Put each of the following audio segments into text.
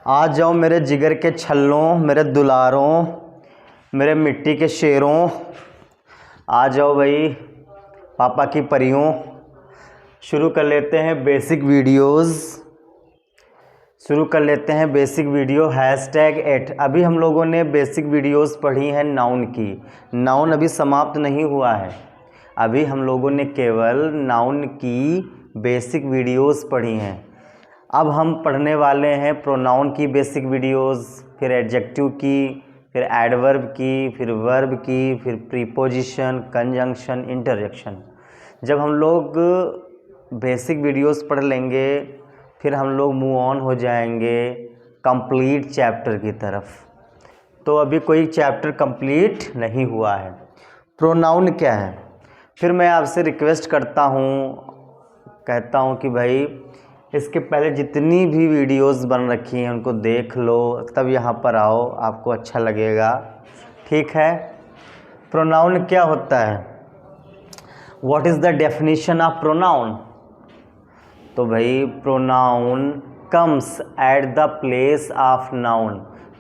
आ जाओ मेरे जिगर के छल्लों, मेरे दुलारों, मेरे मिट्टी के शेरों, आ जाओ भाई पापा की परियों। शुरू कर लेते हैं बेसिक वीडियो #8। अभी हम लोगों ने बेसिक वीडियोस पढ़ी हैं नाउन की। नाउन अभी समाप्त नहीं हुआ है, अभी हम लोगों ने केवल नाउन की बेसिक वीडियोस पढ़ी हैं। अब हम पढ़ने वाले हैं प्रोनाउन की बेसिक वीडियोस, फिर एडजेक्टिव की, फिर एडवर्ब की, फिर वर्ब की, फिर प्रीपोजिशन, कंजंक्शन, इंटरजेक्शन। जब हम लोग बेसिक वीडियोस पढ़ लेंगे फिर हम लोग मूव ऑन हो जाएंगे कंप्लीट चैप्टर की तरफ। तो अभी कोई चैप्टर कंप्लीट नहीं हुआ है। प्रोनाउन क्या है? फिर मैं आपसे रिक्वेस्ट करता हूँ, कहता हूँ कि भाई इसके पहले जितनी भी वीडियोस बन रखी हैं उनको देख लो, तब यहाँ पर आओ, आपको अच्छा लगेगा। ठीक है। प्रोनाउन क्या होता है? What is the definition of pronoun? तो भाई pronoun comes at the place of noun.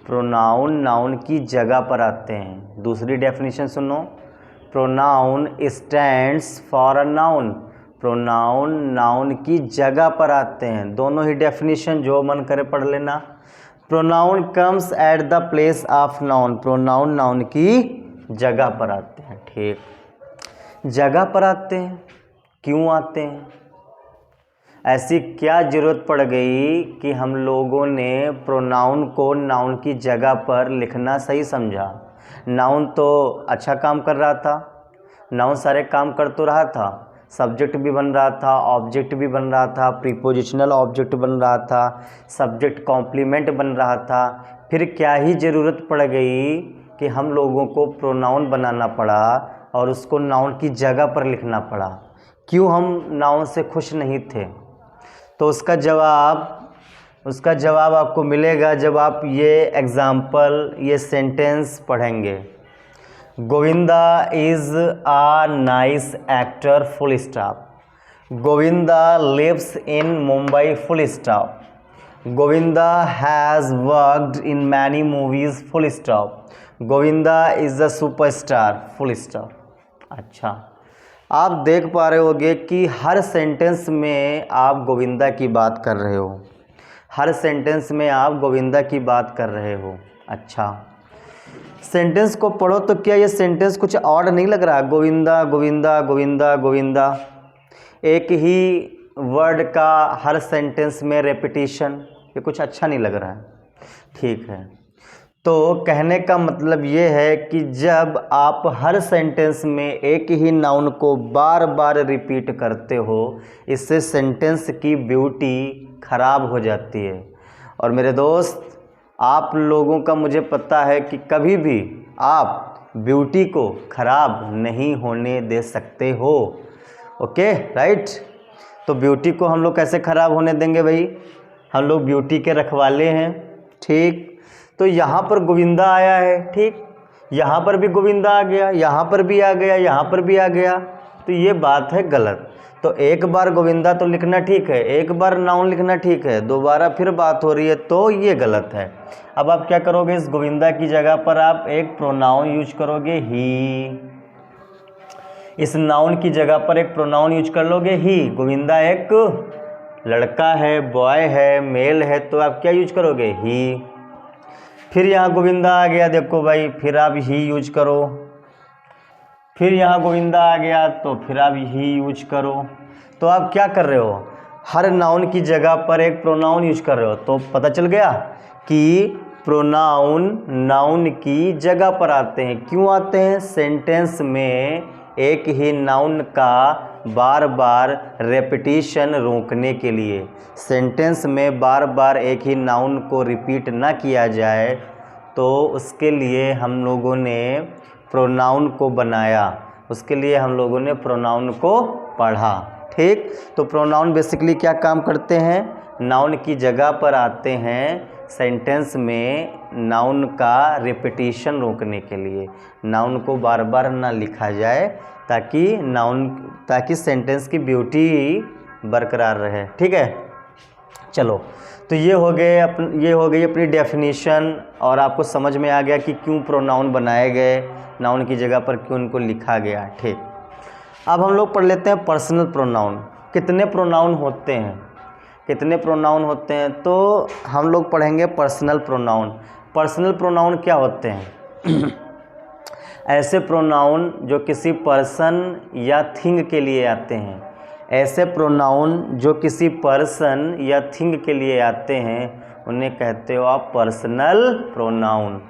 Pronoun noun की जगह पर आते हैं। दूसरी डेफिनेशन सुनो, pronoun stands for a noun. Pronoun noun की जगह पर आते हैं। दोनों ही डेफिनेशन जो मन करे पढ़ लेना। Pronoun comes at the place of noun, pronoun noun की जगह पर आते हैं। ठीक, जगह पर आते हैं, क्यों आते हैं? ऐसी क्या ज़रूरत पड़ गई कि हम लोगों ने प्रोनाउन को नाउन की जगह पर लिखना सही समझा? नाउन तो अच्छा काम कर रहा था, नाउन सारे काम कर तो रहा था, सब्जेक्ट भी बन रहा था, ऑब्जेक्ट भी बन रहा था, प्रीपोजिशनल ऑब्जेक्ट बन रहा था, सब्जेक्ट कॉम्प्लीमेंट बन रहा था। फिर क्या ही ज़रूरत पड़ गई कि हम लोगों को प्रोनाउन बनाना पड़ा और उसको नाउन की जगह पर लिखना पड़ा? क्यों हम नाउन से खुश नहीं थे? तो उसका जवाब आपको मिलेगा जब आप ये एग्ज़ाम्पल, ये सेंटेंस पढ़ेंगे। Govinda is a nice actor full stop. Govinda lives in Mumbai full stop. Govinda has worked in many movies full stop. Govinda is a superstar full stop. अच्छा, आप देख पा रहे होगे कि हर सेंटेंस में आप गोविंदा की बात कर रहे हो, हर सेंटेंस में आप गोविंदा की बात कर रहे हो। अच्छा, सेंटेंस को पढ़ो तो क्या ये सेंटेंस कुछ ऑड नहीं लग रहा? गोविंदा गोविंदा गोविंदा गोविंदा, एक ही वर्ड का हर सेंटेंस में रेपिटेशन, ये कुछ अच्छा नहीं लग रहा है। ठीक है, तो कहने का मतलब ये है कि जब आप हर सेंटेंस में एक ही नाउन को बार बार रिपीट करते हो, इससे सेंटेंस की ब्यूटी खराब हो जाती है। और मेरे दोस्त, आप लोगों का मुझे पता है कि कभी भी आप ब्यूटी को ख़राब नहीं होने दे सकते हो। Okay, right? तो ब्यूटी को हम लोग कैसे ख़राब होने देंगे भाई? हम लोग ब्यूटी के रखवाले हैं। ठीक, तो यहाँ पर गोविंदा आया है, ठीक, यहाँ पर भी गोविंदा आ गया, यहाँ पर भी आ गया, यहाँ पर भी आ गया, तो ये बात है गलत। तो एक बार गोविंदा तो लिखना ठीक है, एक बार नाउन लिखना ठीक है, दोबारा फिर बात हो रही है तो ये गलत है। अब आप क्या करोगे? इस गोविंदा की जगह पर आप एक प्रोनाउन यूज करोगे, ही। इस नाउन की जगह पर एक प्रोनाउन यूज कर लोगे, ही। गोविंदा एक लड़का है, बॉय है, मेल है, तो आप क्या यूज करोगे? ही। फिर यहाँ गोविंदा आ गया, देखो भाई, फिर आप ही यूज करो। फिर यहाँ गोविंदा आ गया तो फिर आप ही यूज करो। तो आप क्या कर रहे हो? हर नाउन की जगह पर एक प्रोनाउन यूज कर रहे हो। तो पता चल गया कि प्रोनाउन नाउन की जगह पर आते हैं। क्यों आते हैं? सेंटेंस में एक ही नाउन का बार बार रेपिटेशन रोकने के लिए। सेंटेंस में बार बार एक ही नाउन को रिपीट ना किया जाए, तो उसके लिए हम लोगों ने प्रोनाउन को बनाया, उसके लिए हम लोगों ने प्रोनाउन को पढ़ा। ठीक, तो प्रोनाउन बेसिकली क्या काम करते हैं? नाउन की जगह पर आते हैं सेंटेंस में नाउन का रिपीटिशन रोकने के लिए, नाउन को बार बार ना लिखा जाए, ताकि सेंटेंस की ब्यूटी बरकरार रहे। ठीक है, चलो, तो ये हो गई अपनी डेफिनेशन, और आपको समझ में आ गया कि क्यों प्रोनाउन बनाए गए, नाउन की जगह पर क्यों इनको लिखा गया। ठीक, अब हम लोग पढ़ लेते हैं पर्सनल प्रोनाउन। कितने प्रोनाउन होते हैं, कितने प्रोनाउन होते हैं, तो हम लोग पढ़ेंगे पर्सनल प्रोनाउन। पर्सनल प्रोनाउन क्या होते हैं? ऐसे प्रोनाउन जो किसी पर्सन या थिंग के लिए आते हैं, ऐसे प्रोनाउन जो किसी पर्सन या थिंग के लिए आते हैं, उन्हें कहते हो आप personal pronoun.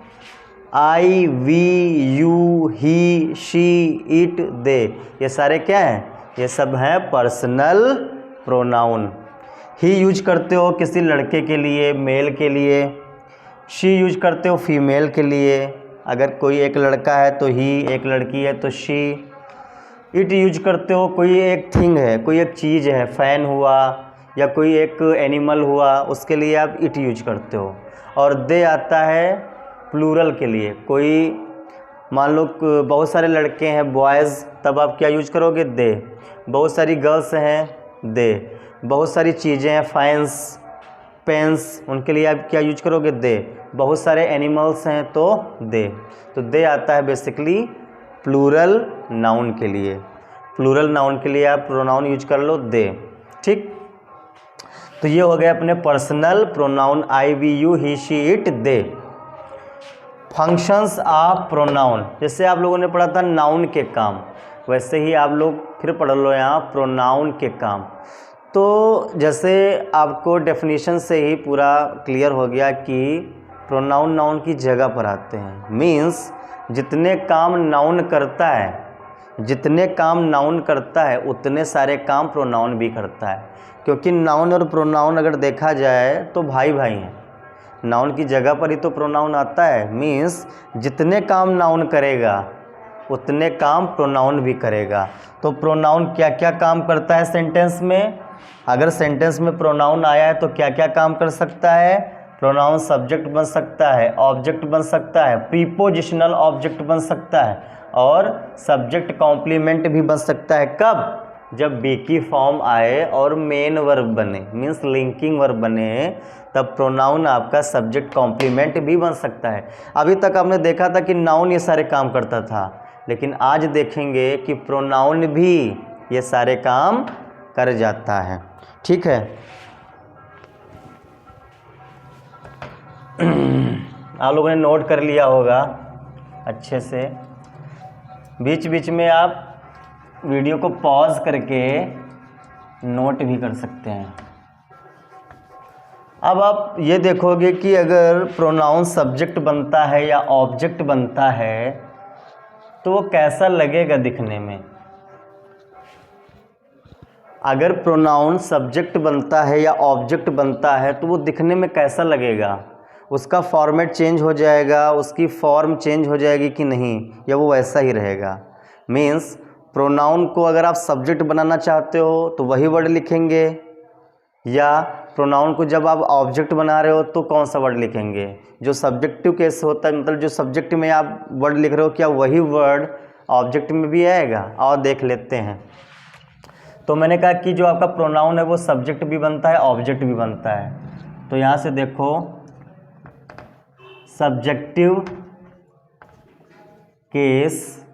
I, we, you, he, she, it, they, ये सारे क्या हैं? ये सब हैं पर्सनल प्रोनाउन। ही यूज करते हो किसी लड़के के लिए, मेल के लिए। शी यूज करते हो फीमेल के लिए, अगर कोई एक लड़का है तो ही, एक लड़की है तो शी। इट यूज करते हो कोई एक थिंग है, कोई एक चीज़ है, फ़ैन हुआ या कोई एक एनिमल हुआ, उसके लिए आप इट यूज करते हो। और दे आता है प्लूरल के लिए, कोई मान लो बहुत सारे लड़के हैं बॉयज़, तब आप क्या यूज करोगे? दे। बहुत सारी गर्ल्स हैं, दे। बहुत सारी चीज़ें हैं, फैंस, पेन्स, उनके लिए आप क्या यूज करोगे? दे। बहुत सारे एनिमल्स हैं तो दे। तो दे आता है बेसिकली प्लूरल नाउन के लिए। प्लूरल नाउन के लिए आप प्रोनाउन यूज कर लो दे। ठीक, तो ये हो गए अपने personal pronoun I, we, you, he, she, it, they. Functions of pronoun, जैसे आप लोगों ने पढ़ा था नाउन के काम, वैसे ही आप लोग फिर पढ़ लो यहाँ प्रोनाउन के काम। तो जैसे आपको डेफिनेशन से ही पूरा क्लियर हो गया कि प्रोनाउन नाउन की जगह पर आते हैं। मीन्स जितने काम नाउन करता है, जितने काम नाउन करता है उतने सारे काम प्रोनाउन भी करता है, क्योंकि नाउन और प्रोनाउन अगर देखा जाए तो भाई भाई हैं। नाउन की जगह पर ही तो प्रोनाउन आता है। मीन्स जितने काम नाउन करेगा उतने काम प्रोनाउन भी करेगा। तो प्रोनाउन क्या क्या काम करता है सेंटेंस में? अगर सेंटेंस में प्रोनाउन आया है तो क्या क्या काम कर सकता है? प्रोनाउन सब्जेक्ट बन सकता है, ऑब्जेक्ट बन सकता है, प्रीपोजिशनल ऑब्जेक्ट बन सकता है, और सब्जेक्ट कॉम्प्लीमेंट भी बन सकता है। कब? जब बी की फॉर्म आए और मेन वर्ब बने, मीन्स लिंकिंग वर्ब बने, तब प्रोनाउन आपका सब्जेक्ट कॉम्प्लीमेंट भी बन सकता है। अभी तक आपने देखा था कि नाउन ये सारे काम करता था, लेकिन आज देखेंगे कि प्रोनाउन भी ये सारे काम कर जाता है। ठीक है, आप लोगों ने नोट कर लिया होगा अच्छे से। बीच बीच में आप वीडियो को पॉज करके नोट भी कर सकते हैं। अब आप ये देखोगे कि अगर प्रोनाउन सब्जेक्ट बनता है या ऑब्जेक्ट बनता है तो वो कैसा लगेगा दिखने में। अगर प्रोनाउन सब्जेक्ट बनता है या ऑब्जेक्ट बनता है तो वो दिखने में कैसा लगेगा? उसका फॉर्मेट चेंज हो जाएगा, उसकी फॉर्म चेंज हो जाएगी कि नहीं, या वो वैसा ही रहेगा? मीन्स प्रोनाउन को अगर आप सब्जेक्ट बनाना चाहते हो तो वही वर्ड लिखेंगे, या प्रोनाउन को जब आप ऑब्जेक्ट बना रहे हो तो कौन सा वर्ड लिखेंगे? जो सब्जेक्टिव केस होता है, मतलब जो सब्जेक्ट में आप वर्ड लिख रहे हो, क्या वही वर्ड ऑब्जेक्ट में भी आएगा? और देख लेते हैं। तो मैंने कहा कि जो आपका प्रोनाउन है वो सब्जेक्ट भी बनता है, ऑब्जेक्ट भी बनता है। तो यहाँ से देखो, सब्जेक्टिव केस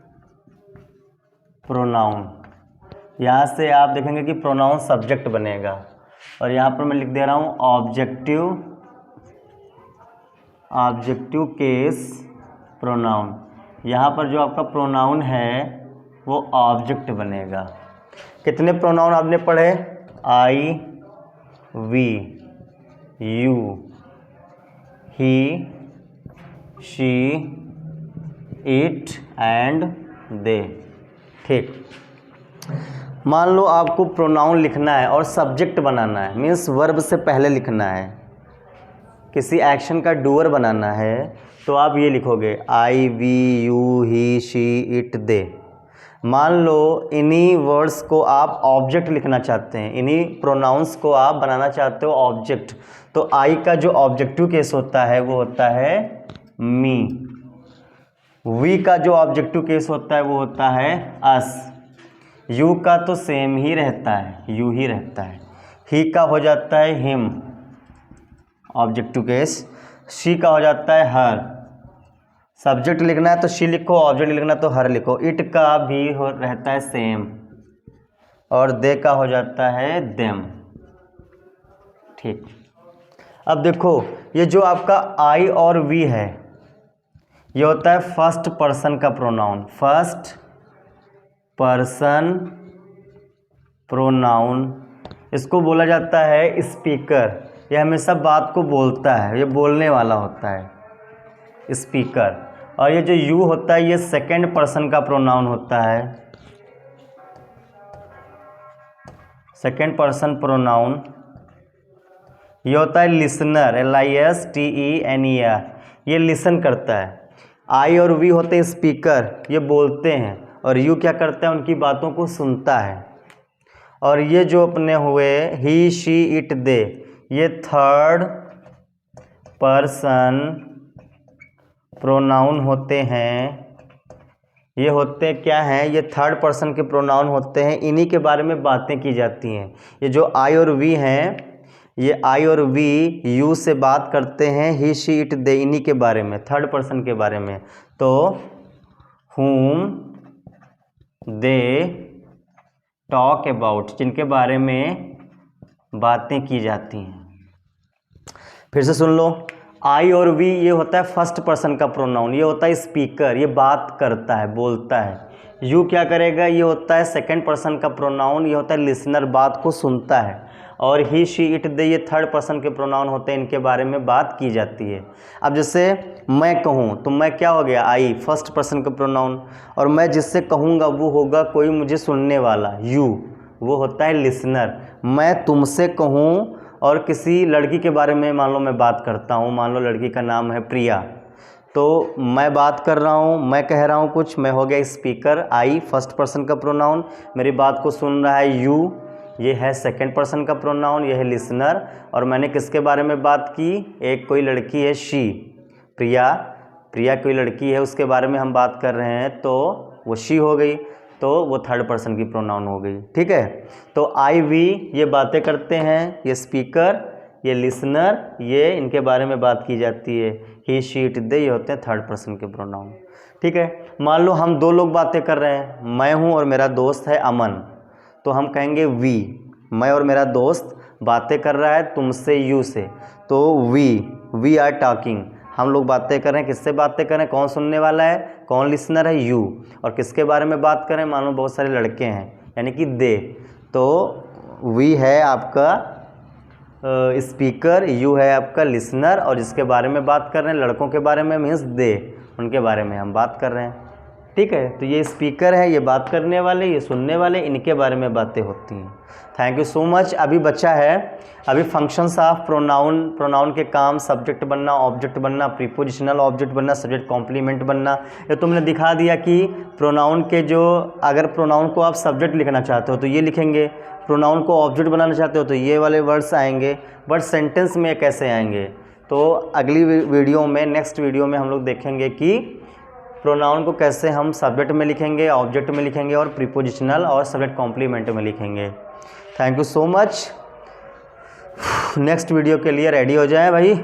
प्रोनाउन, यहाँ से आप देखेंगे कि प्रोनाउन सब्जेक्ट बनेगा, और यहाँ पर मैं लिख दे रहा हूँ ऑब्जेक्टिव केस प्रोनाउन। यहाँ पर जो आपका प्रोनाउन है वो ऑब्जेक्ट बनेगा। कितने प्रोनाउन आपने पढ़े? I, we, you, he, she, it and they. ठीक, मान लो आपको प्रोनाउन लिखना है और सब्जेक्ट बनाना है, मीन्स वर्ब से पहले लिखना है, किसी एक्शन का डूअर बनाना है, तो आप ये लिखोगे I, we, you, he, she, it, they. मान लो इन्हीं वर्ड्स को आप ऑब्जेक्ट लिखना चाहते हैं, इन्हीं प्रोनाउंस को आप बनाना चाहते हो ऑब्जेक्ट, तो आई का जो ऑब्जेक्टिव केस होता है वो होता है मी। वी का जो ऑब्जेक्टिव केस होता है वो होता है अस। यू का तो सेम ही रहता है, यू ही रहता है। ही का हो जाता है हिम। Objective case. शी का हो जाता है हर, सब्जेक्ट लिखना है तो शी लिखो, ऑब्जेक्ट लिखना है तो हर लिखो। इट का भी रहता है सेम, और दे का हो जाता है देम। ठीक, अब देखो ये जो आपका आई और वी है ये होता है फर्स्ट पर्सन का प्रोनाउन, फर्स्ट पर्सन प्रोनाउन। इसको बोला जाता है स्पीकर, ये हमेशा बात को बोलता है, ये बोलने वाला होता है स्पीकर। और ये जो यू होता है ये सेकंड पर्सन का प्रोनाउन होता है, सेकंड पर्सन प्रोनाउन। ये होता है लिसनर, LISTENER, ये लिसन करता है। आई और वी होते हैं स्पीकर, ये बोलते हैं, और यू क्या करता है, उनकी बातों को सुनता है। और ये जो अपने हुए ही शी इट दे, ये थर्ड पर्सन प्रोनाउन होते हैं। ये होते क्या हैं, ये थर्ड पर्सन के प्रोनाउन होते हैं, इन्हीं के बारे में बातें की जाती हैं। ये जो आई और वी हैं, ये आई और वी यू से बात करते हैं, ही शी इट दे, इन्हीं के बारे में, थर्ड पर्सन के बारे में। तो whom दे टॉक अबाउट, जिनके बारे में बातें की जाती हैं। फिर से सुन लो, आई और वी ये होता है फर्स्ट पर्सन का प्रोनाउन, ये होता है स्पीकर, ये बात करता है, बोलता है। यू क्या करेगा, ये होता है सेकंड पर्सन का प्रोनाउन, ये होता है लिसनर, बात को सुनता है। और ही शी इट दे ये थर्ड पर्सन के प्रोनाउन होते हैं, इनके बारे में बात की जाती है। अब जैसे मैं कहूँ तो मैं क्या हो गया, आई, फर्स्ट पर्सन का प्रोनाउन। और मैं जिससे कहूँगा वो होगा कोई मुझे सुनने वाला, यू, वो होता है लिसनर। मैं तुमसे कहूँ और किसी लड़की के बारे में मान लो मैं बात करता हूँ, मान लो लड़की का नाम है प्रिया, तो मैं बात कर रहा हूँ, मैं कह रहा हूँ कुछ, मैं हो गया स्पीकर, आई फर्स्ट पर्सन का प्रोनाउन, मेरी बात को सुन रहा है यू, ये है सेकंड पर्सन का प्रोनाउन, ये है लिसनर। और मैंने किसके बारे में बात की, एक कोई लड़की है शी, प्रिया, प्रिया कोई लड़की है उसके बारे में हम बात कर रहे हैं, तो वो शी हो गई, तो वो थर्ड पर्सन की प्रोनाउन हो गई। ठीक है, तो आई वी ये बातें करते हैं, ये स्पीकर, ये लिसनर, ये इनके बारे में बात की जाती है। ही शी इट दे ये होते हैं थर्ड पर्सन के प्रोनाउन। ठीक है, मान लो हम दो लोग बातें कर रहे हैं, मैं हूँ और मेरा दोस्त है अमन, तो हम कहेंगे वी, मैं और मेरा दोस्त बातें कर रहा है तुमसे, यू से, तो वी आर टॉकिंग, हम लोग बातें कर रहे हैं, किससे बातें कर रहे हैं, कौन सुनने वाला है, कौन लिसनर है, यू। और किसके बारे में बात करें, मान लो बहुत सारे लड़के हैं, यानी कि दे, तो वी है आपका स्पीकर, यू है आपका लिसनर, और जिसके बारे में बात कर रहे हैं लड़कों के बारे में मीन्स दे, उनके बारे में हम बात कर रहे हैं। ठीक है, तो ये स्पीकर है, ये बात करने वाले, ये सुनने वाले, इनके बारे में बातें होती हैं। Thank you so much. अभी बच्चा है, अभी फंक्शंस ऑफ प्रोनाउन, प्रोनाउन के काम, सब्जेक्ट बनना, ऑब्जेक्ट बनना, प्रीपोजिशनल ऑब्जेक्ट बनना, सब्जेक्ट कॉम्प्लीमेंट बनना। ये तुमने दिखा दिया कि प्रोनाउन के जो, अगर प्रोनाउन को आप सब्जेक्ट लिखना चाहते हो तो ये लिखेंगे, प्रोनाउन को ऑब्जेक्ट बनाना चाहते हो तो ये वाले वर्ड्स आएंगे, बट सेंटेंस में कैसे आएंगे। तो अगली वीडियो में, नेक्स्ट वीडियो में हम लोग देखेंगे कि प्रोनाउन को कैसे हम सब्जेक्ट में लिखेंगे, ऑब्जेक्ट में लिखेंगे, और प्रीपोजिशनल और सब्जेक्ट कॉम्प्लीमेंट में लिखेंगे। Thank you so much. Next video के लिए रेडी हो जाएं भाई।